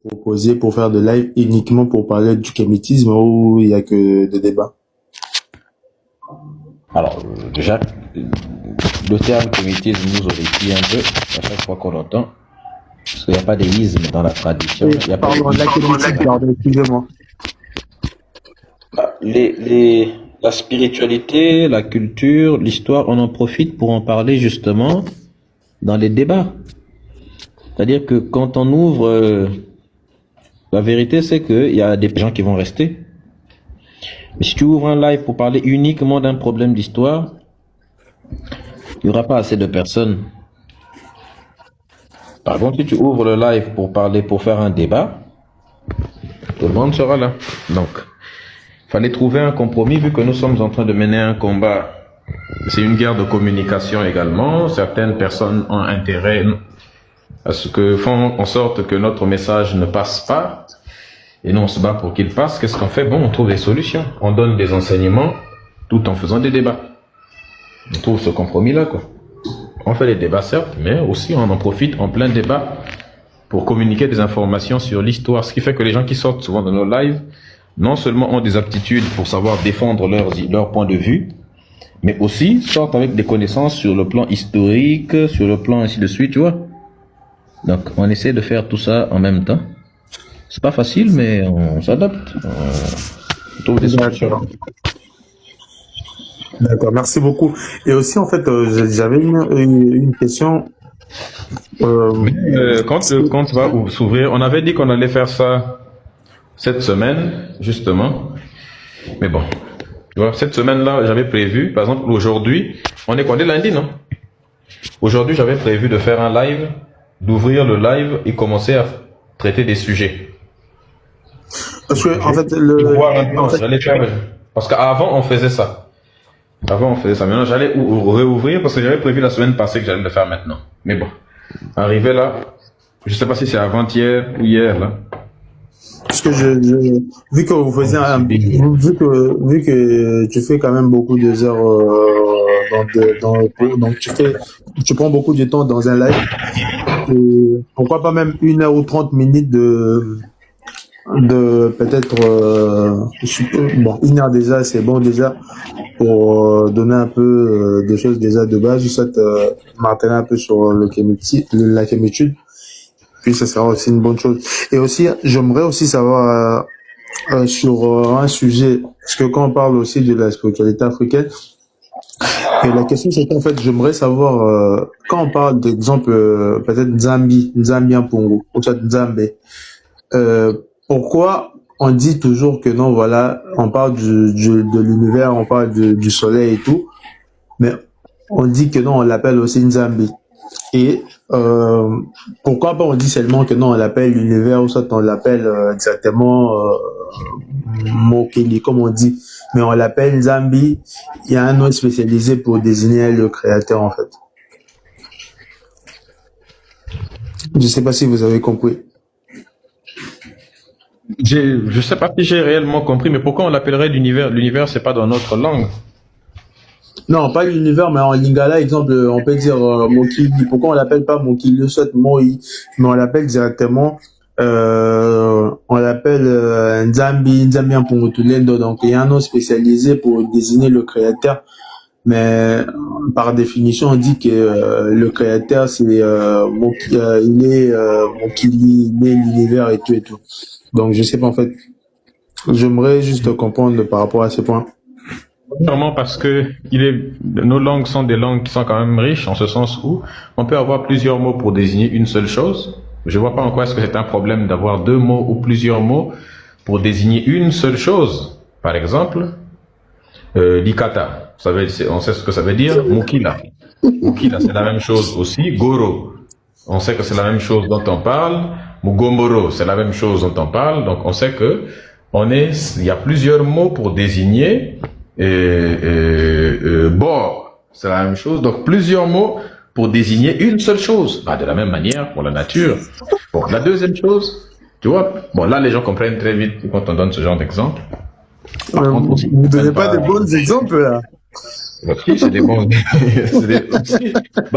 proposé pour faire de live uniquement pour parler du kémétisme ou il y a que des débats? Alors, déjà, le terme kémétisme nous horrifie un peu à chaque fois qu'on l'entend, parce qu'il n'y a pas d'isme dans la tradition. Oui, Il n'y a pas pardon, la kémétique, pardon, excusez-moi. La spiritualité, la culture, l'histoire, on en profite pour en parler justement dans les débats. C'est-à-dire que quand on ouvre, la vérité c'est qu'il y a des gens qui vont rester. Mais si tu ouvres un live pour parler uniquement d'un problème d'histoire, il n'y aura pas assez de personnes. Par contre, si tu ouvres le live pour parler, pour faire un débat, tout le monde sera là. Donc, il fallait trouver un compromis vu que nous sommes en train de mener un combat. C'est une guerre de communication également. Certaines personnes ont intérêt à ce que font en sorte que notre message ne passe pas. Et nous, on se bat pour qu'il passe. Qu'est-ce qu'on fait? Bon, on trouve des solutions. On donne des enseignements tout en faisant des débats. On trouve ce compromis-là, quoi. On fait des débats, certes, mais aussi on en profite en plein débat pour communiquer des informations sur l'histoire. Ce qui fait que les gens qui sortent souvent de nos lives, non seulement ont des aptitudes pour savoir défendre leur point de vue, mais aussi sortent avec des connaissances sur le plan historique, sur le plan ainsi de suite, tu vois. Donc, on essaie de faire tout ça en même temps. C'est pas facile, mais on s'adapte. On trouve des solutions. D'accord, merci beaucoup. Et aussi, en fait, j'avais une question. Quand le compte va s'ouvrir, on avait dit qu'on allait faire ça cette semaine, justement. Mais bon, tu vois, cette semaine-là, j'avais prévu, par exemple, aujourd'hui, on est lundi, non? Aujourd'hui, j'avais prévu de faire un live, d'ouvrir le live et commencer à traiter des sujets. Parce que, en fait, parce qu'avant, on faisait ça. Maintenant, j'allais réouvrir parce que j'avais prévu la semaine passée que j'allais le faire maintenant. Mais bon, arrivé là, je sais pas si c'est avant-hier ou hier, là. Parce que vu que vous faisiez vu que tu fais quand même beaucoup de heures donc tu prends beaucoup de temps dans un live. Pourquoi pas même 1 heure ou 30 minutes de peut-être bon, 1 heure déjà, c'est bon déjà pour donner un peu des choses déjà de base, juste maintenir un peu sur la kémétude. Puis ça sera aussi une bonne chose. Et aussi, j'aimerais aussi savoir sur un sujet, parce que quand on parle aussi de la spiritualité africaine, et la question c'est qu'en fait, j'aimerais savoir, quand on parle d'exemple, peut-être Nzambi en Pongo, ou soit Nzambé, pourquoi on dit toujours que non, voilà, on parle de l'univers, on parle du soleil et tout, mais on dit que non, on l'appelle aussi Nzambi. Et pourquoi pas on dit seulement que non, on l'appelle l'univers ou soit on l'appelle exactement Mokeli, comme on dit, mais on l'appelle Nzambi. Il y a un nom spécialisé pour désigner le créateur en fait. Je sais pas si vous avez compris. Je sais pas si j'ai réellement compris, mais pourquoi on l'appellerait l'univers? L'univers, c'est pas dans notre langue. Non, pas l'univers, mais en lingala, exemple, on peut dire Mokili. Pourquoi on l'appelle pas Mokili, soit Moi, mais on l'appelle directement, on l'appelle Nzambi en Pongotulendo. Donc, il y a un nom spécialisé pour désigner le créateur. Mais par définition, on dit que le créateur, c'est il est Mokili, il est l'univers et tout et tout. Donc, je sais pas en fait. J'aimerais juste comprendre par rapport à ce point. Sûrement parce que nos langues sont des langues qui sont quand même riches, en ce sens où on peut avoir plusieurs mots pour désigner une seule chose. Je vois pas en quoi est-ce que c'est un problème d'avoir 2 mots ou plusieurs mots pour désigner une seule chose. Par exemple, Likata, on sait ce que ça veut dire. Mukila. Mukila, c'est la même chose aussi. Goro, on sait que c'est la même chose dont on parle. Mugomoro, c'est la même chose dont on parle. Donc on sait que il y a plusieurs mots pour désigner. Bord, c'est la même chose. Donc plusieurs mots pour désigner une seule chose. De la même manière pour la nature. Bon, la deuxième chose, tu vois, bon là les gens comprennent très vite quand on donne ce genre d'exemple. Vous ne donnez pas de bons exemples là. Si, c'est des bons.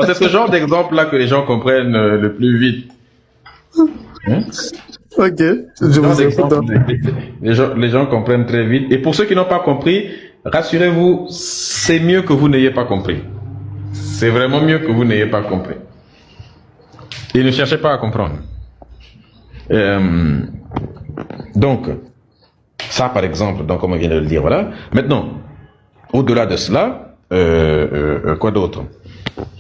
C'est ce genre d'exemple là que les gens comprennent le plus vite. Hein? Ok, je Genre vous écoute. d'exemple, les gens comprennent très vite. Et pour ceux qui n'ont pas compris, rassurez-vous, c'est mieux que vous n'ayez pas compris. C'est vraiment mieux que vous n'ayez pas compris. Et ne cherchez pas à comprendre. Donc, ça par exemple, donc comme on vient de le dire, voilà. Maintenant, au-delà de cela, quoi d'autre?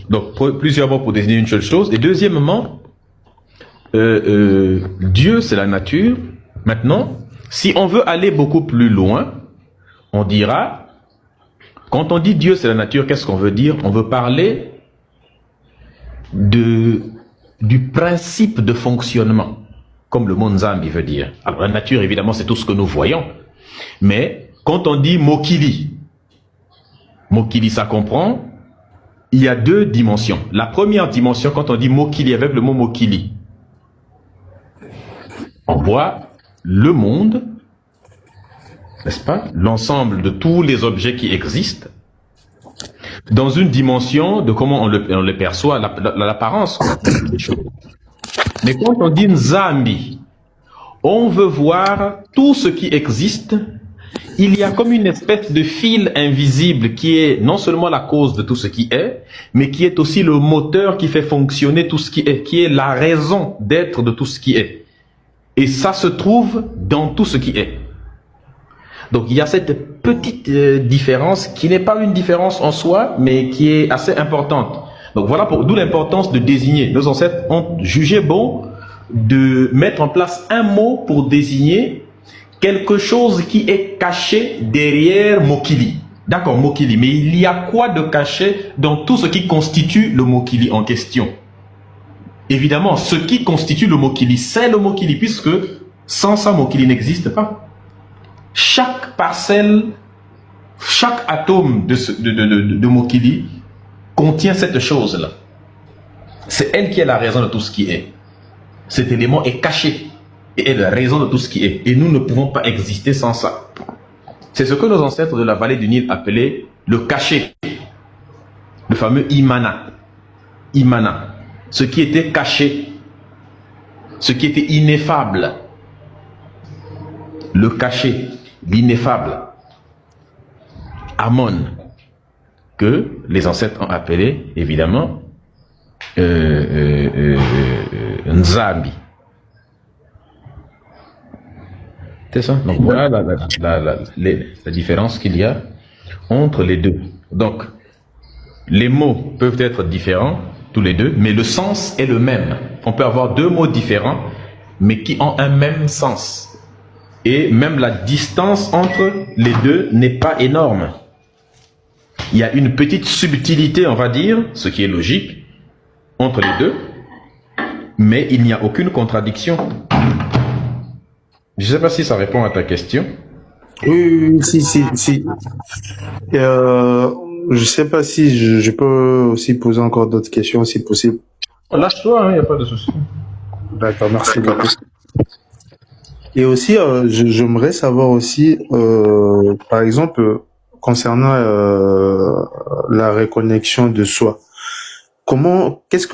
Donc, plusieurs mots pour désigner une seule chose. Et deuxièmement, Dieu, c'est la nature. Maintenant, si on veut aller beaucoup plus loin, on dira, quand on dit Dieu, c'est la nature, qu'est-ce qu'on veut dire? On veut parler du principe de fonctionnement, comme le mot Nzambi veut dire. Alors, la nature, évidemment, c'est tout ce que nous voyons. Mais, quand on dit Mokili, Mokili, ça comprend, il y a deux dimensions. La première dimension, quand on dit Mokili, avec le mot Mokili, on voit le monde, n'est-ce pas? L'ensemble de tous les objets qui existent, dans une dimension de comment on le perçoit, l'apparence des choses. Mais quand on dit Nzambi, on veut voir tout ce qui existe. Il y a comme une espèce de fil invisible qui est non seulement la cause de tout ce qui est, mais qui est aussi le moteur qui fait fonctionner tout ce qui est la raison d'être de tout ce qui est. Et ça se trouve dans tout ce qui est. Donc il y a cette petite différence qui n'est pas une différence en soi, mais qui est assez importante. Donc voilà d'où l'importance de désigner. Nos ancêtres ont jugé bon de mettre en place un mot pour désigner quelque chose qui est caché derrière Mokili. D'accord, Mokili. Mais il y a quoi de caché dans tout ce qui constitue le Mokili en question? Évidemment, ce qui constitue le Mokili, c'est le Mokili, puisque sans ça, Mokili n'existe pas. Chaque parcelle, chaque atome de Mokili contient cette chose-là. C'est elle qui est la raison de tout ce qui est. Cet élément est caché et est la raison de tout ce qui est. Et nous ne pouvons pas exister sans ça. C'est ce que nos ancêtres de la vallée du Nil appelaient le caché. Le fameux Imana. Imana. Ce qui était caché. Ce qui était ineffable. Le caché. L'ineffable. Amon. Que les ancêtres ont appelé, évidemment, Nzambi. C'est ça. Donc voilà la différence qu'il y a entre les deux. Donc, les mots peuvent être différents, tous les deux, mais le sens est le même. On peut avoir deux mots différents, mais qui ont un même sens. Et même la distance entre les deux n'est pas énorme. Il y a une petite subtilité, on va dire, ce qui est logique, entre les deux, mais il n'y a aucune contradiction. Je ne sais pas si ça répond à ta question. Oui, si. Je ne sais pas si je peux aussi poser encore d'autres questions, si possible. Lâche-toi, il n'y a pas de souci. D'accord, merci beaucoup. Et aussi, j'aimerais savoir aussi, par exemple, concernant la reconnexion de soi. Qu'est-ce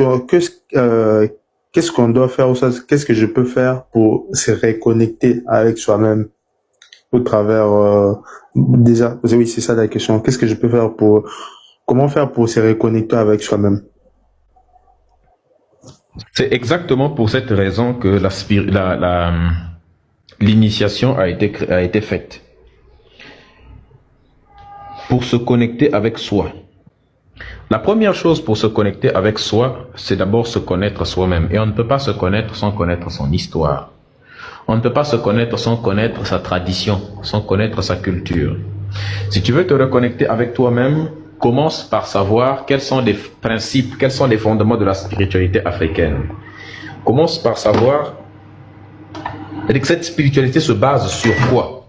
qu'on doit faire, qu'est-ce que je peux faire pour se reconnecter avec soi-même au travers, déjà, oui, c'est ça la question. Qu'est-ce que je peux faire comment faire pour se reconnecter avec soi-même? C'est exactement pour cette raison que l'initiation a été faite. Pour se connecter avec soi. La première chose pour se connecter avec soi, c'est d'abord se connaître soi-même. Et on ne peut pas se connaître sans connaître son histoire. On ne peut pas se connaître sans connaître sa tradition, sans connaître sa culture. Si tu veux te reconnecter avec toi-même, commence par savoir quels sont les principes, quels sont les fondements de la spiritualité africaine. Commence par savoir que cette spiritualité se base sur quoi?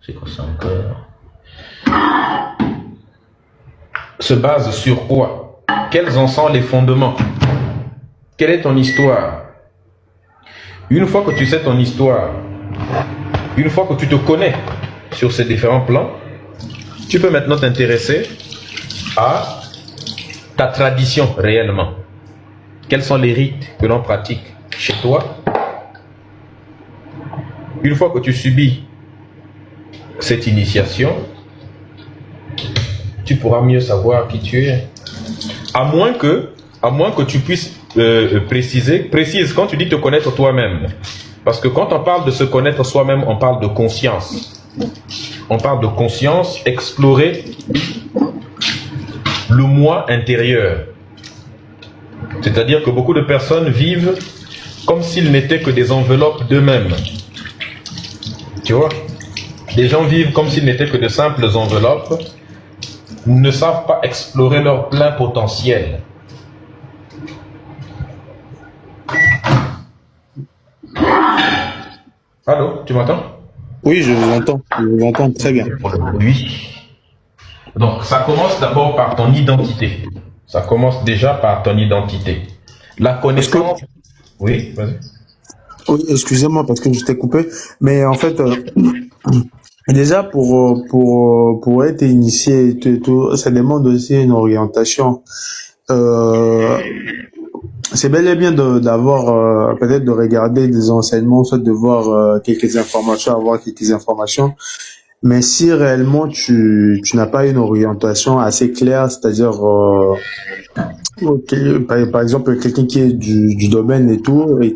C'est quoi ça encore? Se base sur quoi? Quels en sont les fondements? Quelle est ton histoire? Une fois que tu sais ton histoire, une fois que tu te connais sur ces différents plans, tu peux maintenant t'intéresser à ta tradition réellement. Quels sont les rites que l'on pratique chez toi une fois que tu subis cette initiation, tu pourras mieux savoir qui tu es. À moins que tu puisses précise quand tu dis te connaître toi-même. Parce que quand on parle de se connaître soi-même, on parle de conscience. On parle de conscience, explorer le moi intérieur. C'est-à-dire que beaucoup de personnes vivent comme s'ils n'étaient que des enveloppes d'eux-mêmes. Tu vois? Les gens vivent comme s'ils n'étaient que de simples enveloppes, ne savent pas explorer leur plein potentiel. Allô, tu m'entends? Oui, je vous entends très bien. Oui. Donc, ça commence d'abord par ton identité. Ça commence déjà par ton identité. La connaissance... Oui, vas-y. Oui, excusez-moi parce que je t'ai coupé, mais en fait, déjà pour être initié, ça demande aussi une orientation. C'est bel et bien d'avoir peut-être de regarder des enseignements, soit de voir quelques informations, avoir quelques informations. Mais si réellement tu n'as pas une orientation assez claire, c'est-à-dire par exemple quelqu'un qui est du domaine et tout et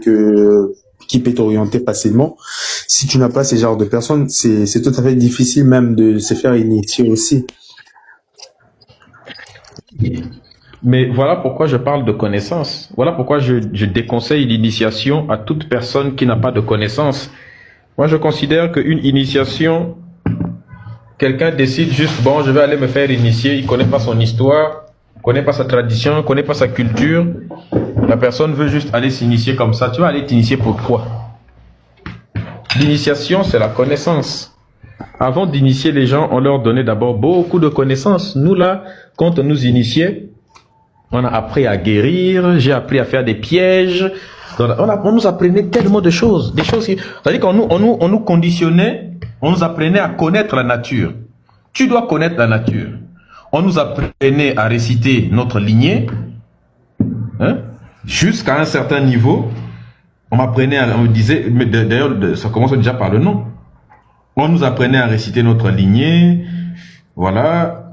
qui peut t'orienter facilement, si tu n'as pas ce genre de personnes, c'est tout à fait difficile même de se faire initier aussi. Mais voilà pourquoi je parle de connaissance. Voilà pourquoi je déconseille l'initiation à toute personne qui n'a pas de connaissance. Moi, je considère qu'une initiation, quelqu'un décide juste, bon, je vais aller me faire initier, il ne connaît pas son histoire, il ne connaît pas sa tradition, il ne connaît pas sa culture. La personne veut juste aller s'initier comme ça. Tu vas aller t'initier pour quoi? L'initiation, c'est la connaissance. Avant d'initier les gens, on leur donnait d'abord beaucoup de connaissances. Nous, là, quand on nous initiait, on a appris à guérir, j'ai appris à faire des pièges. On nous apprenait tellement de choses. C'est-à-dire qu'on nous conditionnait, on nous apprenait à connaître la nature. Tu dois connaître la nature. On nous apprenait à réciter notre lignée, hein, jusqu'à un certain niveau. On me disait, mais d'ailleurs, ça commence déjà par le nom. On nous apprenait à réciter notre lignée. Voilà.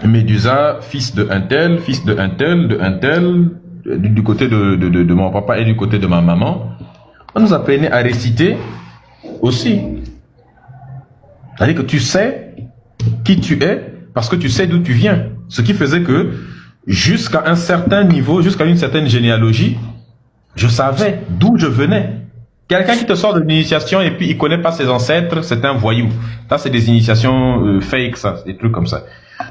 Médusa, fils de un tel, du côté de mon papa et du côté de ma maman. On nous apprenait à réciter aussi. C'est-à-dire que tu sais qui tu es parce que tu sais d'où tu viens. Ce qui faisait que jusqu'à un certain niveau, jusqu'à une certaine généalogie, je savais d'où je venais. Quelqu'un qui te sort de l'initiation et puis il connaît pas ses ancêtres, c'est un voyou. Ça, c'est des initiations fake, ça, des trucs comme ça.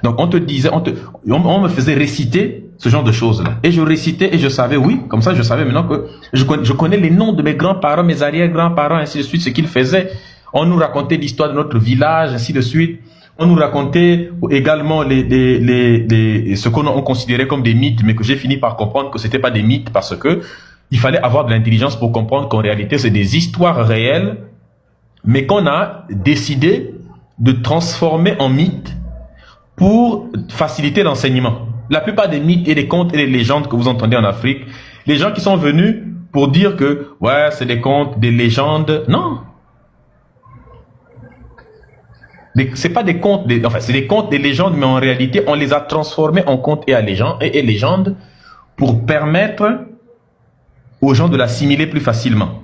Donc on te disait, on me faisait réciter ce genre de choses-là. Et je récitais et je savais, oui, comme ça je savais maintenant que je connais les noms de mes grands-parents, mes arrière-grands-parents, ainsi de suite, ce qu'ils faisaient. On nous racontait l'histoire de notre village, ainsi de suite. On nous racontait également ce qu'on considérait comme des mythes, mais que j'ai fini par comprendre que c'était pas des mythes parce que il fallait avoir de l'intelligence pour comprendre qu'en réalité c'est des histoires réelles, mais qu'on a décidé de transformer en mythes pour faciliter l'enseignement. La plupart des mythes et des contes et des légendes que vous entendez en Afrique, les gens qui sont venus pour dire que ouais, c'est des contes, des légendes, non. C'est pas des contes, enfin c'est des contes, des légendes, mais en réalité on les a transformés en contes et légendes pour permettre aux gens de l'assimiler plus facilement.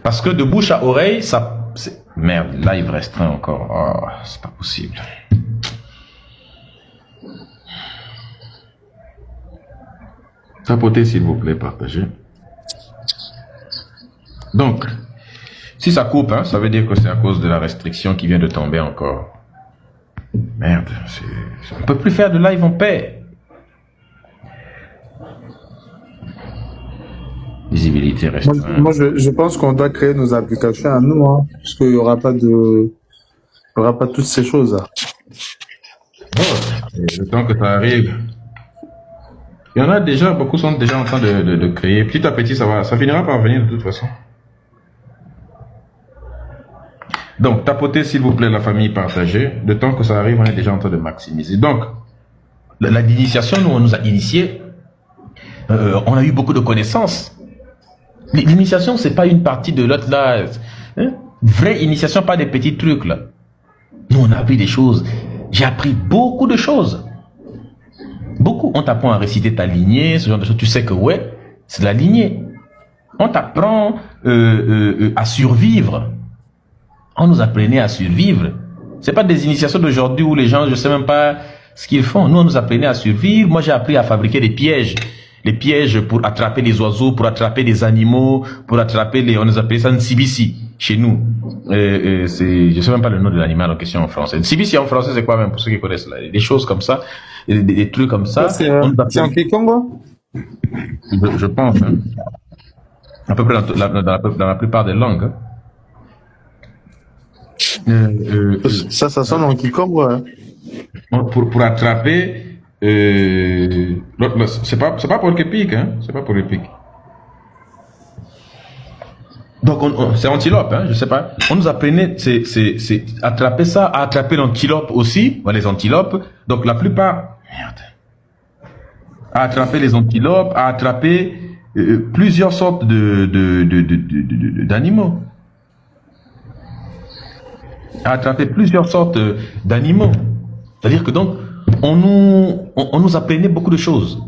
Parce que de bouche à oreille, ça... Merde, live restreint encore. Oh, c'est pas possible. Tapotez s'il vous plaît, partagez. Donc, si ça coupe, hein, ça veut dire que c'est à cause de la restriction qui vient de tomber encore. Merde, on ne peut plus faire de live en paix. Visibilité restreinte. Moi je pense qu'on doit créer nos applications à nous, hein, parce qu'il n'y aura pas toutes ces choses-là. Oh, le temps que ça arrive. Il y en a déjà, beaucoup sont déjà en train de créer. Petit à petit, ça finira par venir de toute façon. Donc, tapotez s'il vous plaît la famille, partagée. Le temps que ça arrive, on est déjà en train de maximiser. Donc, l'initiation, nous, on nous a initiés. On a eu beaucoup de connaissances. L'initiation, c'est pas une partie de l'autre là. Hein? Vraie initiation, pas des petits trucs là. Nous, on a appris des choses. J'ai appris beaucoup de choses. Beaucoup. On t'apprend à réciter ta lignée, ce genre de choses. Tu sais que ouais, c'est la lignée. On t'apprend à survivre. On nous apprenait à survivre. C'est pas des initiations d'aujourd'hui où les gens, je sais même pas ce qu'ils font. Nous, on nous apprenait à survivre. Moi, j'ai appris à fabriquer des pièges. Les pièges pour attraper les oiseaux, pour attraper des animaux, pour attraper les... On nous appelait ça Nsibisi chez nous. Je sais même pas le nom de l'animal en question en français. Nsibisi en français, c'est quoi même pour ceux qui connaissent là? Des choses comme ça, des trucs comme ça. C'est en Kikongo? Je pense. Hein. À peu près dans la plupart des langues. Ça sonne en Kikongo. Hein. Pour attraper... c'est pas pour le pic, hein. C'est pas pour le pic. Donc c'est antilope, hein. Je sais pas. On nous apprenait, c'est attraper ça, à attraper l'antilope aussi, les antilopes. Donc la plupart, à attraper les antilopes, à attraper plusieurs sortes d'animaux. À attraper plusieurs sortes d'animaux. C'est-à-dire que donc on nous apprenait beaucoup de choses.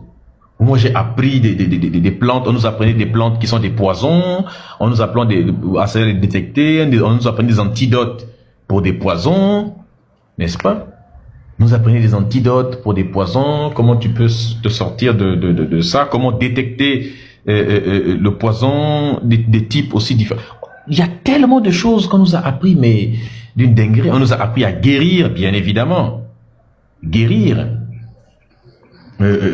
Moi, j'ai appris des plantes. On nous apprenait des plantes qui sont des poisons. On nous apprenait à savoir les détecter. On nous apprenait des antidotes pour des poisons, n'est-ce pas? On nous apprenait des antidotes pour des poisons. Comment tu peux te sortir de ça? Comment détecter le poison des types aussi différents? Il y a tellement de choses qu'on nous a appris, mais d'une dinguerie. On nous a appris à guérir, bien évidemment. Guérir,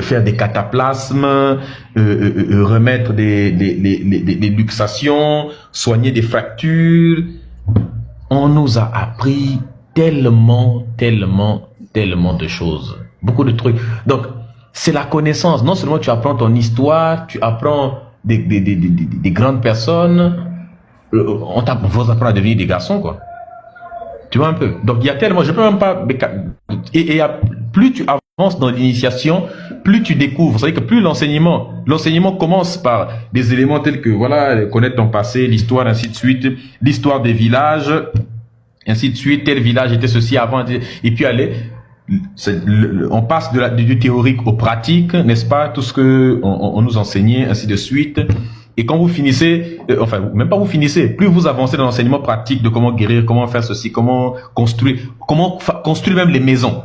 faire des cataplasmes, remettre des luxations, soigner des fractures. On nous a appris tellement de choses, beaucoup de trucs. Donc, c'est la connaissance. Non seulement tu apprends ton histoire, tu apprends des grandes personnes, on vous apprend à devenir des garçons, quoi. Tu vois un peu. Donc il y a tellement, je peux même pas. Et plus tu avances dans l'initiation, plus tu découvres. C'est-à-dire que plus l'enseignement commence par des éléments tels que voilà, connaître ton passé, l'histoire, ainsi de suite, l'histoire des villages, ainsi de suite. Tel village était ceci avant, et puis on passe du théorique au pratique, n'est-ce pas? Tout ce que on nous enseignait, ainsi de suite. Et quand vous finissez, enfin, même pas vous finissez, plus vous avancez dans l'enseignement pratique de comment guérir, comment faire ceci, comment construire même les maisons.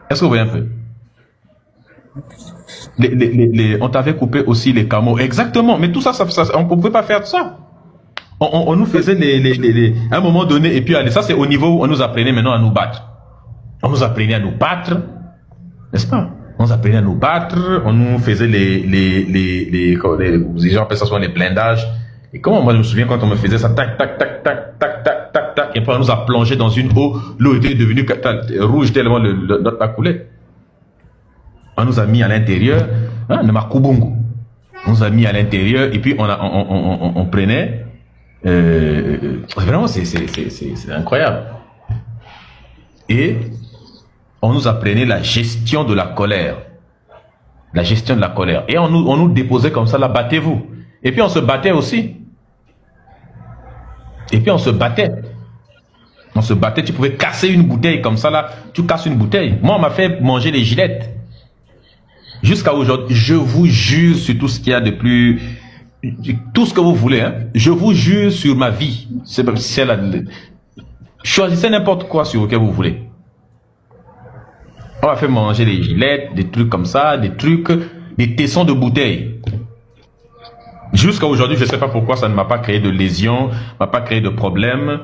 Est-ce que vous voyez un peu? On t'avait coupé aussi les cameaux. Exactement. Mais tout ça, on ne pouvait pas faire ça. On nous faisait à un moment donné, et puis allez, ça c'est au niveau où on nous apprenait maintenant à nous battre. On nous apprenait à nous battre, n'est-ce pas? On nous apprenait à nous battre, on nous faisait les gens appellent ça souvent les blindages. Et comment, moi je me souviens quand on me faisait ça, tac, tac, tac, tac, tac, tac, tac, tac, et puis on nous a plongé dans une eau, l'eau était devenue rouge tellement notre a coulé. On nous a mis à l'intérieur, le Makubungu. On nous a mis à l'intérieur, et puis on prenait, vraiment c'est incroyable. Et on nous apprenait la gestion de la colère. La gestion de la colère. Et on nous déposait comme ça, là, battez-vous. Et puis on se battait aussi. Et puis on se battait. On se battait, tu pouvais casser une bouteille comme ça, là. Tu casses une bouteille. Moi, on m'a fait manger les gilettes. Jusqu'à aujourd'hui, je vous jure sur tout ce qu'il y a de plus... Tout ce que vous voulez, hein. Je vous jure sur ma vie. Choisissez n'importe quoi sur lequel vous voulez. On m'a fait manger les gilettes, des trucs comme ça, des tessons de bouteilles. Jusqu'à aujourd'hui, je ne sais pas pourquoi ça ne m'a pas créé de lésions, m'a pas créé de problème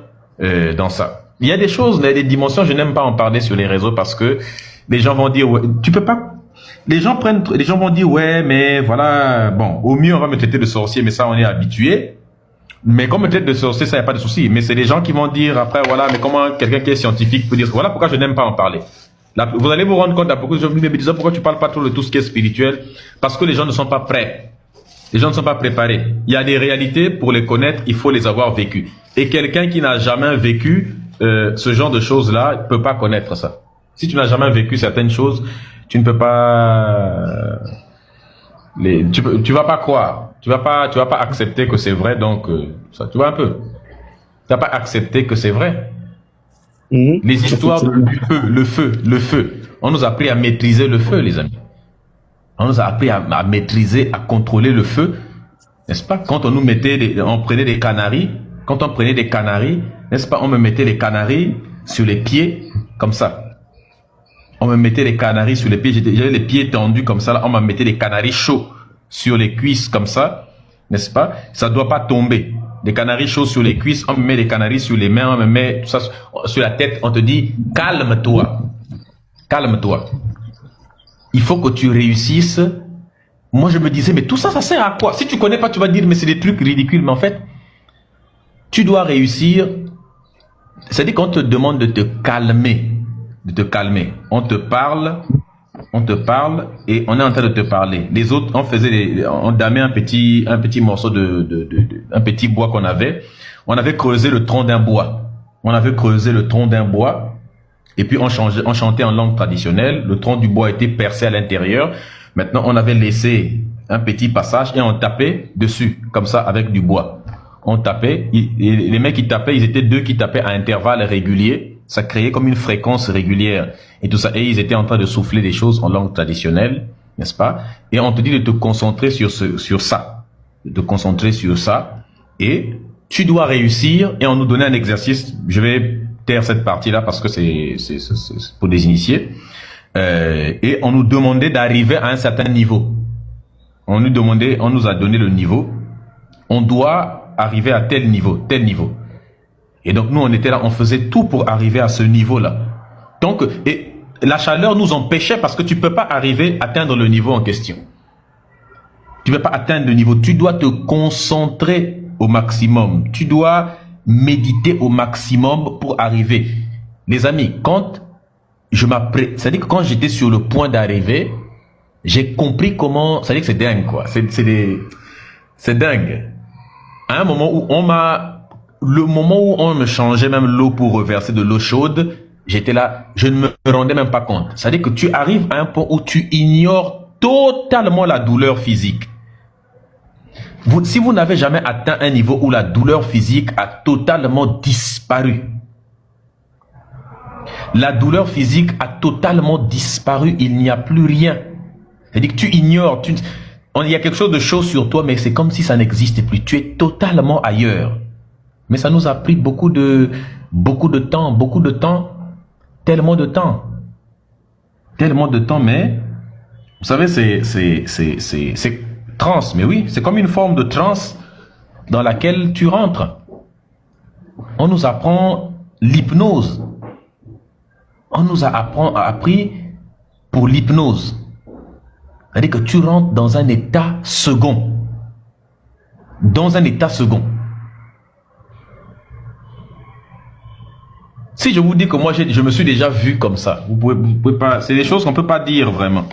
dans ça. Il y a des choses, des dimensions, je n'aime pas en parler sur les réseaux parce que les gens vont dire, ouais, tu peux pas. Les gens vont dire, ouais, mais voilà, bon, au mieux on va me traiter de sorcier, mais ça on est habitué. Mais comme me traiter de sorcier, ça n'y a pas de souci. Mais c'est des gens qui vont dire après, voilà, mais comment quelqu'un qui est scientifique peut dire, voilà pourquoi je n'aime pas en parler. Là, vous allez vous rendre compte à beaucoup de gens me disent pourquoi tu parles pas trop de tout ce qui est spirituel, parce que les gens ne sont pas prêts. Les gens ne sont pas préparés. Il y a des réalités, pour les connaître, il faut les avoir vécues. Et quelqu'un qui n'a jamais vécu ce genre de choses-là, ne peut pas connaître ça. Si tu n'as jamais vécu certaines choses, tu ne peux pas... tu vas pas croire. Tu vas pas accepter que c'est vrai, donc ça, tu vois un peu. Tu vas pas accepter que c'est vrai. Les histoires du feu, le feu. On nous a appris à maîtriser le feu, les amis. On nous a appris à maîtriser, à contrôler le feu, n'est-ce pas? Quand on nous mettait, on prenait des canaris. Quand on prenait des canaris, n'est-ce pas? On me mettait les canaris sur les pieds, comme ça. On me mettait les canaris sur les pieds. J'avais les pieds tendus comme ça. Là. On me mettait les canaris chauds sur les cuisses comme ça, n'est-ce pas? Ça doit pas tomber. Des canaris chauds sur les cuisses. On me met les canaris sur les mains. On me met tout ça sur la tête. On te dit calme-toi, calme-toi. Il faut que tu réussisses. Moi, je me disais, mais tout ça, ça sert à quoi? Si tu connais pas, tu vas dire, mais c'est des trucs ridicules. Mais en fait, tu dois réussir. C'est-à-dire qu'on te demande de te calmer. De te calmer. On te parle et on est en train de te parler. Les autres, on damait un petit morceau un petit bois qu'on avait. On avait creusé le tronc d'un bois. On avait creusé le tronc d'un bois. Et puis on chantait en langue traditionnelle. Le tronc du bois était percé à l'intérieur. Maintenant, on avait laissé un petit passage et on tapait dessus, comme ça, avec du bois. On tapait. Les mecs qui tapaient, ils étaient deux qui tapaient à intervalles réguliers. Ça créait comme une fréquence régulière et tout ça. Et ils étaient en train de souffler des choses en langue traditionnelle, n'est-ce pas? Et on te dit de te concentrer sur ça. De te concentrer sur ça. Et tu dois réussir. Et on nous donnait un exercice. Je vais taire cette partie-là parce que c'est pour des initiés. Et on nous demandait d'arriver à un certain niveau. On nous a donné le niveau. On doit arriver à tel niveau, tel niveau. Et donc, nous, on était là, on faisait tout pour arriver à ce niveau-là. Donc, et la chaleur nous empêchait parce que tu peux pas atteindre le niveau en question. Tu peux pas atteindre le niveau. Tu dois te concentrer au maximum. Tu dois méditer au maximum pour arriver. Les amis, c'est-à-dire que quand j'étais sur le point d'arriver, j'ai compris comment, c'est-à-dire que c'est dingue, quoi. C'est dingue. À un moment où le moment où on me changeait même l'eau pour reverser de l'eau chaude, j'étais là, je ne me rendais même pas compte. C'est-à-dire que tu arrives à un point où tu ignores totalement la douleur physique. Si vous n'avez jamais atteint un niveau où la douleur physique a totalement disparu, la douleur physique a totalement disparu, il n'y a plus rien. C'est-à-dire que tu ignores, il y a quelque chose de chaud sur toi, mais c'est comme si ça n'existait plus. Tu es totalement ailleurs. Mais ça nous a pris beaucoup de temps, tellement de temps, mais vous savez, c'est transe, mais oui, c'est comme une forme de transe dans laquelle tu rentres. On nous apprend l'hypnose. On nous a appris pour l'hypnose. C'est-à-dire que tu rentres dans un état second. Dans un état second. Si je vous dis que moi, je me suis déjà vu comme ça, vous pouvez pas, c'est des choses qu'on peut pas dire vraiment.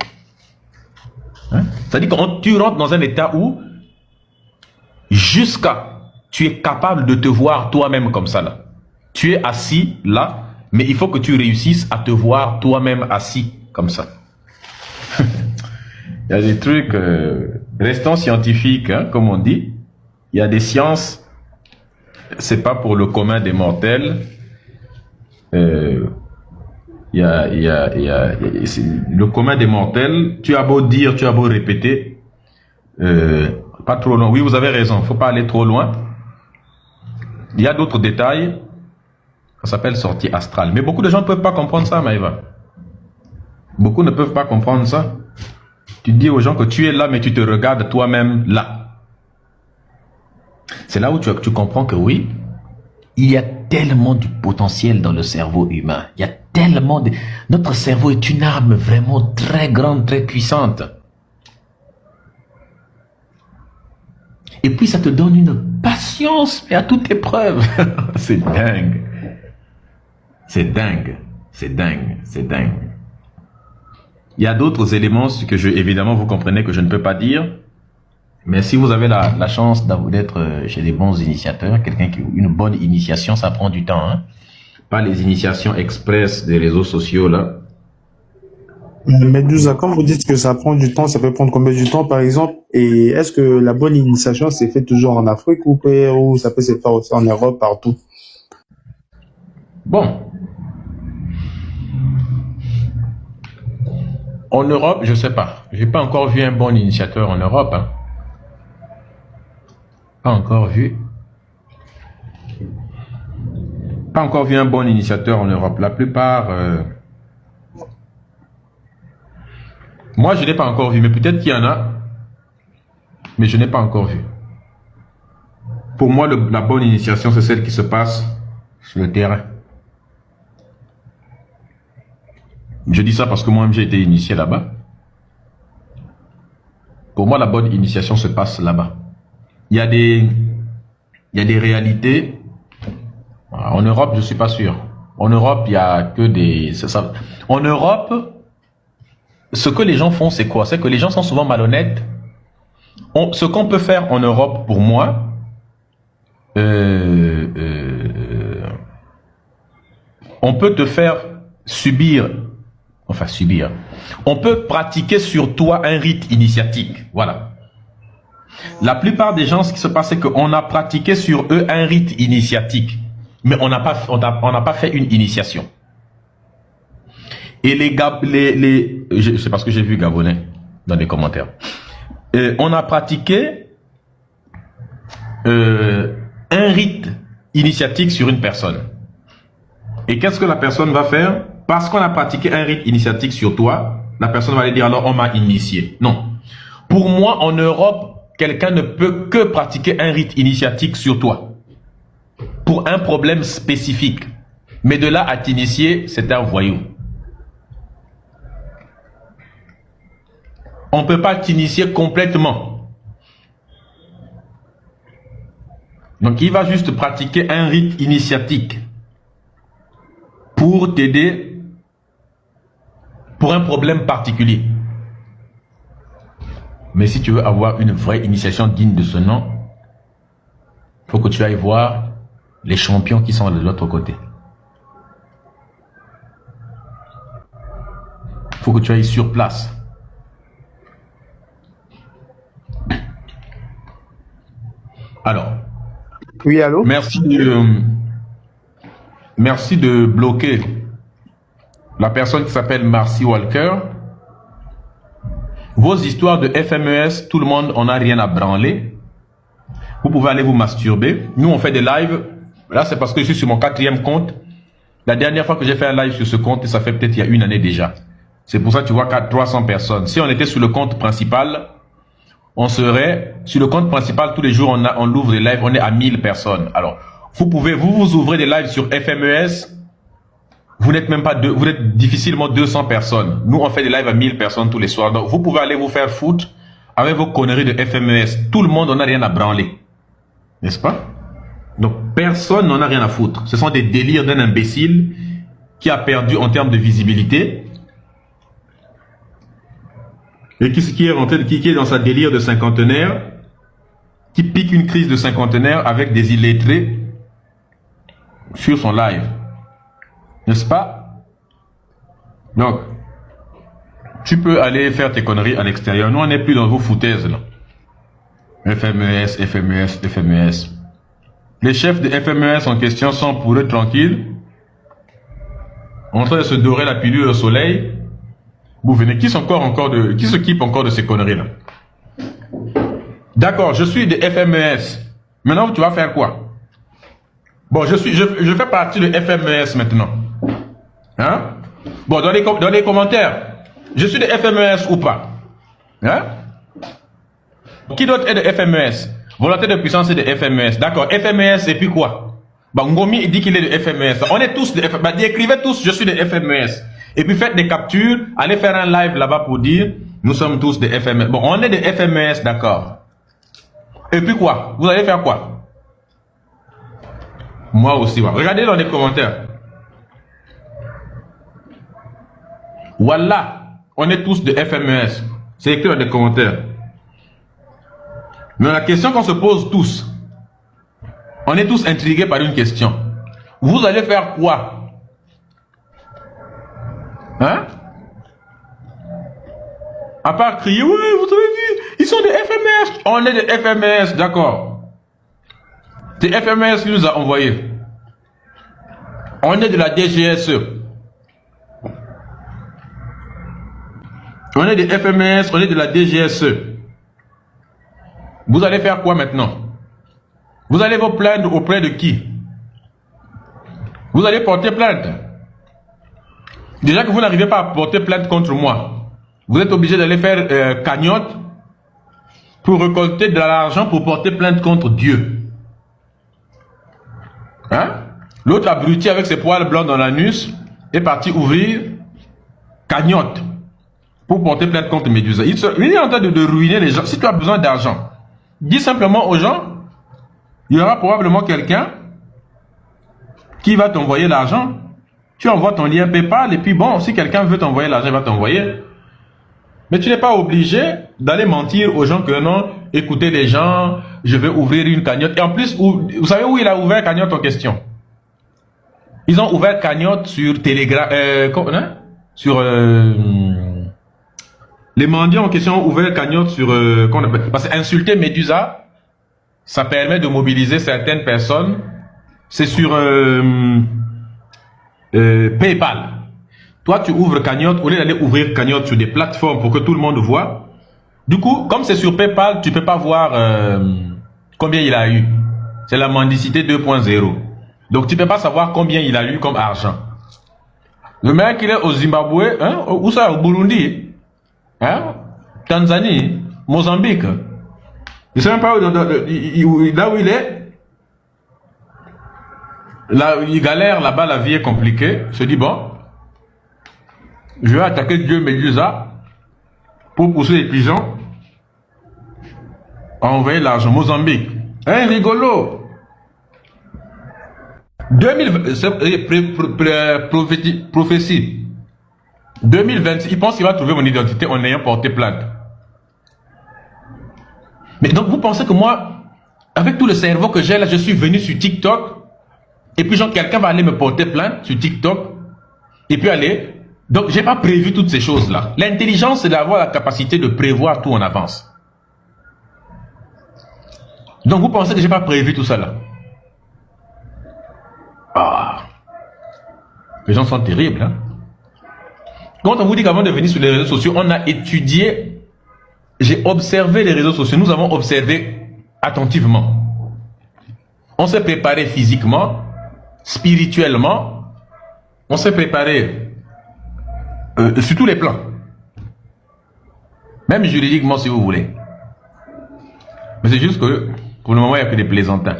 Hein? C'est-à-dire que tu rentres dans un état où, tu es capable de te voir toi-même comme ça là. Tu es assis là, mais il faut que tu réussisses à te voir toi-même assis comme ça. Il y a des trucs, restons scientifiques, hein, comme on dit. Il y a des sciences, c'est pas pour le commun des mortels. Le commun des mortels, tu as beau dire, tu as beau répéter, pas trop loin. Oui, vous avez raison, faut pas aller trop loin. Il y a d'autres détails, ça s'appelle sortie astrale. Mais beaucoup de gens ne peuvent pas comprendre ça, Maëva. Beaucoup ne peuvent pas comprendre ça. Tu dis aux gens que tu es là, mais tu te regardes toi-même là. C'est là où tu comprends que oui, il y a tellement de potentiel dans le cerveau humain. Il y a tellement de... Notre cerveau est une arme vraiment très grande, très puissante. Et puis ça te donne une patience, mais à toute épreuve. C'est dingue. C'est dingue. C'est dingue. C'est dingue. Il y a d'autres éléments que évidemment, vous comprenez que je ne peux pas dire. Mais si vous avez la chance d'être chez des bons initiateurs, une bonne initiation, ça prend du temps. Hein? Pas les initiations express des réseaux sociaux, là. Medusa, quand vous dites que ça prend du temps, ça peut prendre combien de temps, par exemple? Et est-ce que la bonne initiation s'est fait toujours en Afrique ou ça peut se faire aussi en Europe, partout? Bon, en Europe, je sais pas. J'ai pas encore vu un bon initiateur en Europe. Hein. Pas encore vu. Pas encore vu un bon initiateur en Europe. La plupart, moi je n'ai pas encore vu, mais peut-être qu'il y en a, mais je n'ai pas encore vu. Pour moi, la bonne initiation, c'est celle qui se passe sur le terrain. Je dis ça parce que moi-même j'ai été initié là-bas. Pour moi, la bonne initiation se passe là-bas. Il y a des réalités. En Europe, je suis pas sûr. En Europe, il y a que des... ça. En Europe, ce que les gens font, c'est quoi? C'est que les gens sont souvent malhonnêtes. Ce qu'on peut faire en Europe, pour moi, on peut te faire subir, enfin subir, on peut pratiquer sur toi un rite initiatique. Voilà. La plupart des gens, ce qui se passe, c'est qu'on a pratiqué sur eux un rite initiatique, mais on n'a pas fait une initiation. Et c'est parce que j'ai vu Gabonais dans les commentaires. On a pratiqué un rite initiatique sur une personne. Et qu'est-ce que la personne va faire? Parce qu'on a pratiqué un rite initiatique sur toi, la personne va aller dire alors on m'a initié. Non. Pour moi, en Europe, quelqu'un ne peut que pratiquer un rite initiatique sur toi. Pour un problème spécifique. Mais de là à t'initier, c'est un voyou. On ne peut pas t'initier complètement. Donc il va juste pratiquer un rite initiatique pour t'aider pour un problème particulier. Mais si tu veux avoir une vraie initiation digne de ce nom, il faut que tu ailles voir les champions qui sont de l'autre côté. Il faut que tu ailles sur place. Alors, Oui, allô? merci de bloquer la personne qui s'appelle Marcy Walker. Vos histoires de FMES, tout le monde, on n'a rien à branler. Vous pouvez aller vous masturber. Nous, on fait des lives. Là, c'est parce que je suis sur mon 4e compte. La dernière fois que j'ai fait un live sur ce compte, ça fait peut-être il y a une année déjà. C'est pour ça que tu vois 300 personnes. Si on était sur le compte principal, on serait sur le compte principal tous les jours, on l'ouvre des lives, on est à 1000 personnes. Alors, vous ouvrez des lives sur FMES, vous n'êtes même pas vous êtes difficilement 200 personnes. Nous, on fait des lives à 1000 personnes tous les soirs. Donc, vous pouvez aller vous faire foutre avec vos conneries de FMES. Tout le monde n'en a rien à branler. N'est-ce pas? Donc, personne n'en a rien à foutre. Ce sont des délires d'un imbécile qui a perdu en termes de visibilité. Et qui est dans sa délire de cinquantenaire, qui pique une crise de cinquantenaire avec des illettrés sur son live. N'est-ce pas? Donc, tu peux aller faire tes conneries à l'extérieur. Nous, on n'est plus dans vos foutaises, là. FMES, FMES, FMES. Les chefs de FMES en question sont pour eux tranquilles, en train de se dorer la pilule au soleil. Vous venez, qui s'occupe encore de ces conneries-là? D'accord, je suis de FMES. Maintenant, tu vas faire quoi? Bon, je fais partie de FMES maintenant. Hein? Bon, dans les commentaires, je suis de FMES ou pas? Hein? Qui d'autre est de FMES? Volonté de puissance est de FMES. D'accord, FMES et puis quoi? Bah, Ngomi dit qu'il est de FMES. On est tous de FMES. Bah, écrivez tous, je suis de FMES. Et puis faites des captures, allez faire un live là-bas pour dire, nous sommes tous des FMES. Bon, on est des FMES, d'accord. Et puis quoi? Vous allez faire quoi? Moi aussi, ouais. Regardez dans les commentaires. Voilà, on est tous des FMES. C'est écrit dans les commentaires. Mais la question qu'on se pose tous, on est tous intrigués par une question. Vous allez faire quoi? Hein? À part crier, oui, vous avez vu, ils sont des FMS. On est des FMS, d'accord. C'est FMS qui nous a envoyés. On est de la DGSE. On est des FMS, on est de la DGSE. Vous allez faire quoi maintenant? Vous allez vous plaindre auprès de qui? Vous allez porter plainte. Déjà que vous n'arrivez pas à porter plainte contre moi, vous êtes obligé d'aller faire cagnotte pour récolter de l'argent pour porter plainte contre Dieu. Hein? L'autre abruti avec ses poils blancs dans l'anus est parti ouvrir cagnotte pour porter plainte contre Médusa. Il est en train de ruiner les gens. Si tu as besoin d'argent, dis simplement aux gens, il y aura probablement quelqu'un qui va t'envoyer l'argent. Tu envoies ton lien PayPal et puis bon, si quelqu'un veut t'envoyer l'argent, il va t'envoyer. Mais tu n'es pas obligé d'aller mentir aux gens que non, écoutez les gens, je vais ouvrir une cagnotte. Et en plus, vous savez où il a ouvert cagnotte en question? Ils ont ouvert cagnotte sur Telegram, sur les mendiants en question ont ouvert cagnotte sur parce que insulter Médusa, ça permet de mobiliser certaines personnes. C'est sur PayPal. Toi, tu ouvres cagnotte au lieu d'aller ouvrir cagnotte sur des plateformes pour que tout le monde voit. Du coup, comme c'est sur PayPal, tu peux pas voir combien il a eu. C'est la mendicité 2.0. Donc, tu peux pas savoir combien il a eu comme argent. Le mec, il est au Zimbabwe, hein, où ça, au Burundi, hein, Tanzanie, Mozambique. Je sais même pas là où il est. Là, il galère, là-bas, la vie est compliquée. Il se dit, bon, je vais attaquer Dieu Médusa pour pousser les pigeons à envoyer l'argent. Mozambique. Hein, rigolo. 2020, prophétie. 2026, il pense qu'il va trouver mon identité en ayant porté plainte. Mais donc, vous pensez que moi, avec tout le cerveau que j'ai là, je suis venu sur TikTok, et puis genre, quelqu'un va aller me porter plainte sur TikTok, et puis aller. Donc, j'ai pas prévu toutes ces choses-là. L'intelligence, c'est d'avoir la capacité de prévoir tout en avance. Donc, vous pensez que j'ai pas prévu tout ça là? Ah. Les gens sont terribles, hein? Quand on vous dit qu'avant de venir sur les réseaux sociaux, on a étudié, j'ai observé les réseaux sociaux, nous avons observé attentivement. On s'est préparé physiquement, spirituellement, on s'est préparé sur tous les plans. Même juridiquement si vous voulez. Mais c'est juste que pour le moment il n'y a que des plaisantins.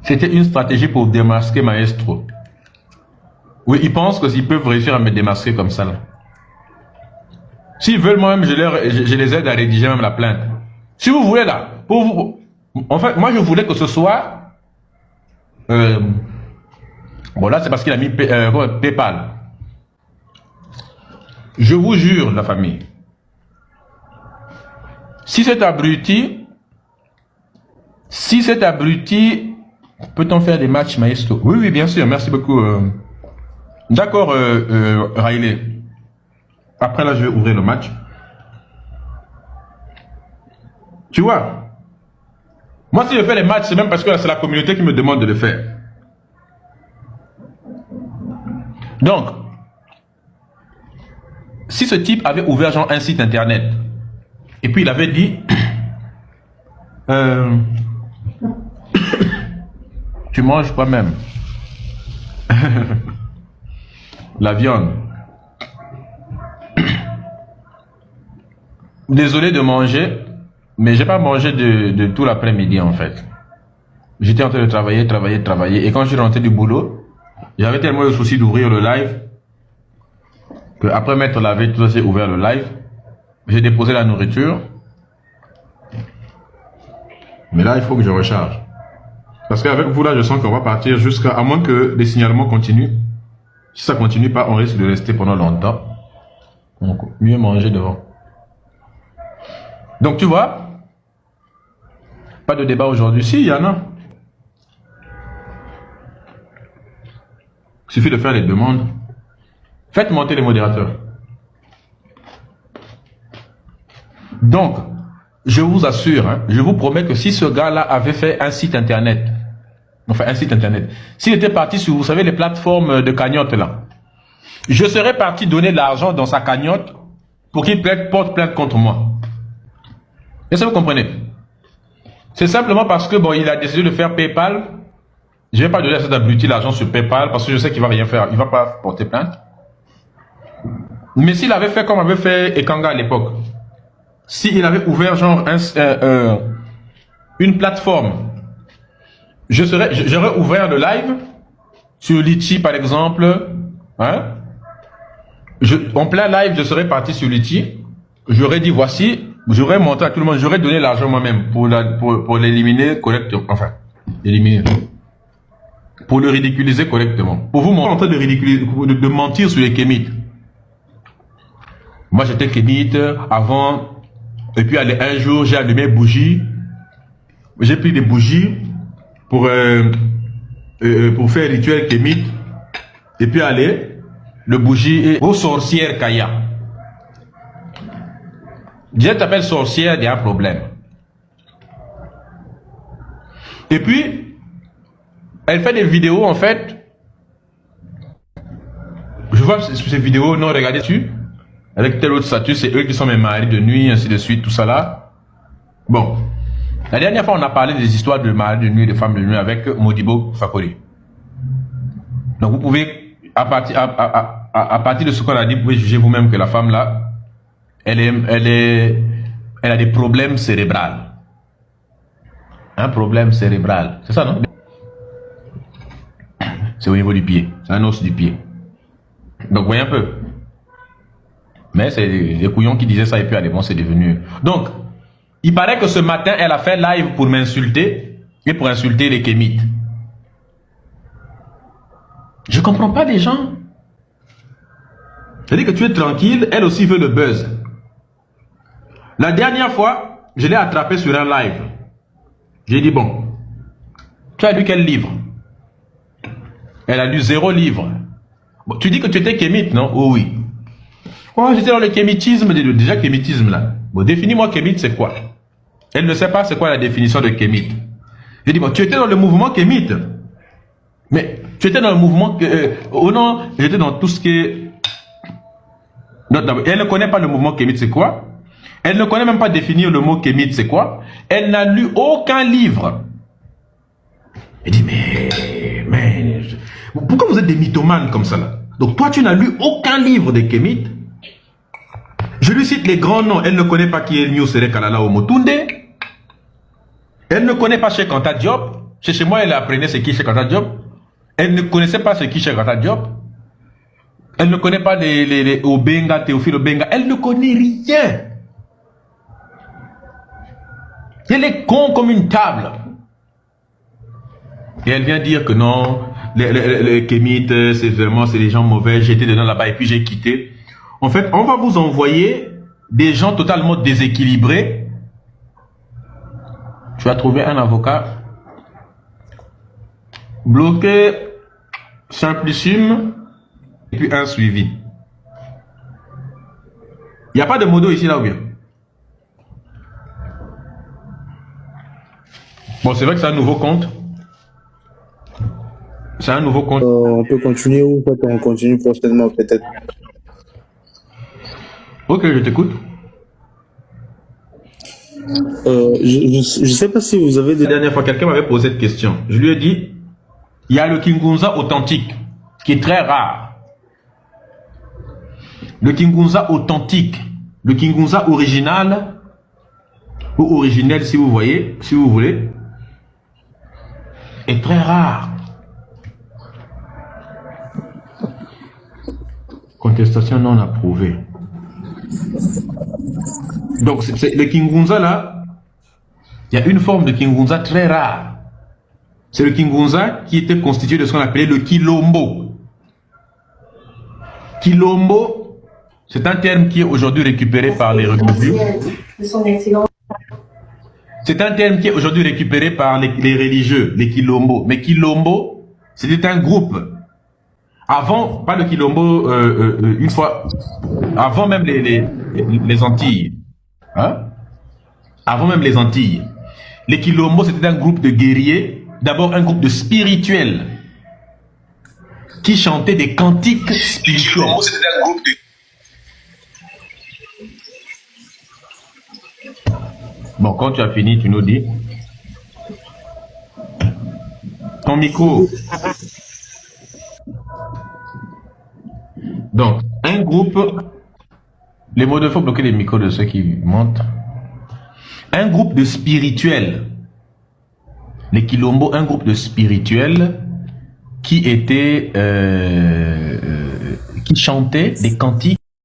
C'était une stratégie pour démasquer Maestro. Oui, ils pensent qu'ils peuvent réussir à me démasquer comme ça là. S'ils veulent, moi-même, je les aide à rédiger même la plainte. Si vous voulez là, pour vous, en fait, moi je voulais que ce soit, bon là c'est parce qu'il a mis PayPal. Je vous jure, la famille, si cet abruti, peut-on faire des matchs Maestro? Oui, oui, bien sûr, merci beaucoup. D'accord, Riley. Après là, je vais ouvrir le match. Tu vois, moi si je fais les matchs, c'est même parce que c'est la communauté qui me demande de le faire. Donc, si ce type avait ouvert genre un site internet, et puis il avait dit, tu manges pas même la viande. Désolé de manger, mais j'ai pas mangé de tout l'après-midi en fait. J'étais en train de travailler, et quand je suis rentré du boulot, j'avais tellement le souci d'ouvrir le live que après m'être lavé, tout ça, j'ai ouvert le live. J'ai déposé la nourriture. Mais là, il faut que je recharge. Parce qu'avec vous là, je sens qu'on va partir à moins que les signalements continuent. Si ça continue pas, on risque de rester pendant longtemps. Donc, mieux manger devant. Donc, tu vois, pas de débat aujourd'hui. Si, il y en a. Il suffit de faire les demandes. Faites monter les modérateurs. Donc, je vous assure, hein, je vous promets que si ce gars-là avait fait un site internet, s'il était parti sur, vous savez, les plateformes de cagnotte là, je serais parti donner de l'argent dans sa cagnotte pour qu'il porte plainte contre moi. Est-ce que vous comprenez? C'est simplement parce que bon, il a décidé de faire PayPal. Je vais pas donner à cet abruti l'argent sur PayPal parce que je sais qu'il va rien faire. Il va pas porter plainte. Mais s'il avait fait comme avait fait Ekanga à l'époque, s'il avait ouvert genre une plateforme, j'aurais ouvert le live sur Litchi par exemple, hein? En plein live, je serais parti sur Litchi, j'aurais dit voici, j'aurais montré à tout le monde, j'aurais donné l'argent moi-même pour l'éliminer correctement, enfin, éliminer, pour le ridiculiser correctement. Pour vous montrer en train de ridiculiser, de mentir sur les kémites. Moi j'étais kémite avant, et puis un jour j'ai allumé bougies, j'ai pris des bougies pour faire rituel kémite, et puis le bougie est aux sorcières Kaya. Dieu t'appelle sorcière, il y a un problème. Et puis, elle fait des vidéos en fait. Je vois ces vidéos, non, regardez dessus. Avec tel autre statut, c'est eux qui sont mes maris de nuit, ainsi de suite, tout ça là. Bon. La dernière fois, on a parlé des histoires de maris de nuit, de femmes de nuit avec Modibo Fakori. Donc vous pouvez, à partir de ce qu'on a dit, vous pouvez juger vous-même que la femme là, elle a des problèmes cérébraux. Un problème cérébral. C'est ça, non? C'est au niveau du pied. C'est un os du pied. Donc, vous voyez un peu. Mais c'est les couillons qui disaient ça et puis allez, bon, c'est devenu. Donc, il paraît que ce matin, elle a fait live pour m'insulter et pour insulter les kémites. Je comprends pas les gens. C'est-à-dire que tu es tranquille, elle aussi veut le buzz. La dernière fois, je l'ai attrapé sur un live. J'ai dit, bon, tu as lu quel livre? Elle a lu 0 livre. Bon, tu dis que tu étais kémite, non? Oh oui. Oh, j'étais dans le kémitisme, déjà kémitisme là. Bon, définis-moi kémite, c'est quoi? Elle ne sait pas c'est quoi la définition de kémite. J'ai dit, bon, tu étais dans le mouvement kémite. Mais tu étais dans le mouvement... oh non, j'étais dans tout ce qui est... Non, elle ne connaît pas le mouvement kémite, c'est quoi? Elle ne connaît même pas définir le mot kémite, c'est quoi? Elle n'a lu aucun livre. Elle dit, mais... Pourquoi vous êtes des mythomanes comme ça là? Donc toi, tu n'as lu aucun livre de kémite. Je lui cite les grands noms. Elle ne connaît pas qui est New Sere Kalala Omotunde. Elle ne connaît pas Cheikh Anta Diop. Chez moi, elle apprenait ce qui est Cheikh Anta Diop. Elle ne connaissait pas ce qui est Cheikh Anta Diop. Elle ne connaît pas les Obenga, Théophile Obenga. Elle ne connaît rien. Elle est con comme une table. Et elle vient dire que non, les kémites, c'est des gens mauvais. J'étais dedans là-bas et puis j'ai quitté. En fait, on va vous envoyer des gens totalement déséquilibrés. Tu vas trouver un avocat bloqué, simplissime, et puis un suivi. Il n'y a pas de modo ici là ou bien? Bon, c'est vrai que c'est un nouveau compte. C'est un nouveau compte. On peut continuer ou on continue prochainement peut-être. Ok, je t'écoute. Je ne sais pas si vous avez des... La dernière fois, quelqu'un m'avait posé cette question. Je lui ai dit, il y a le Kingunza authentique, qui est très rare. Le Kingunza authentique, le Kingunza original, ou originel si vous voyez, si vous voulez, est très rare. Contestation non approuvée. Donc, le Kingunza là, il y a une forme de Kingunza très rare. C'est le Kingunza qui était constitué de ce qu'on appelait le Kilombo. Kilombo, c'est un terme qui est aujourd'hui récupéré par les religieux. C'est un terme qui est aujourd'hui récupéré par les religieux, les Kilombo. Mais Kilombo, c'était un groupe. Avant, pas le Kilombo, une fois, avant même les Antilles. Hein? avant même les Antilles. Les Quilombo, c'était un groupe de guerriers, d'abord un groupe de spirituels, qui chantaient des cantiques spirituels. Les Quilombo, c'était un groupe de... Bon, quand tu as fini, tu nous dis. Ton micro. Donc, un groupe... Les mots de faut bloquer les micros de ceux qui montent. Un groupe de spirituels. Les Quilombo, un groupe de spirituels qui étaient... qui chantaient des cantiques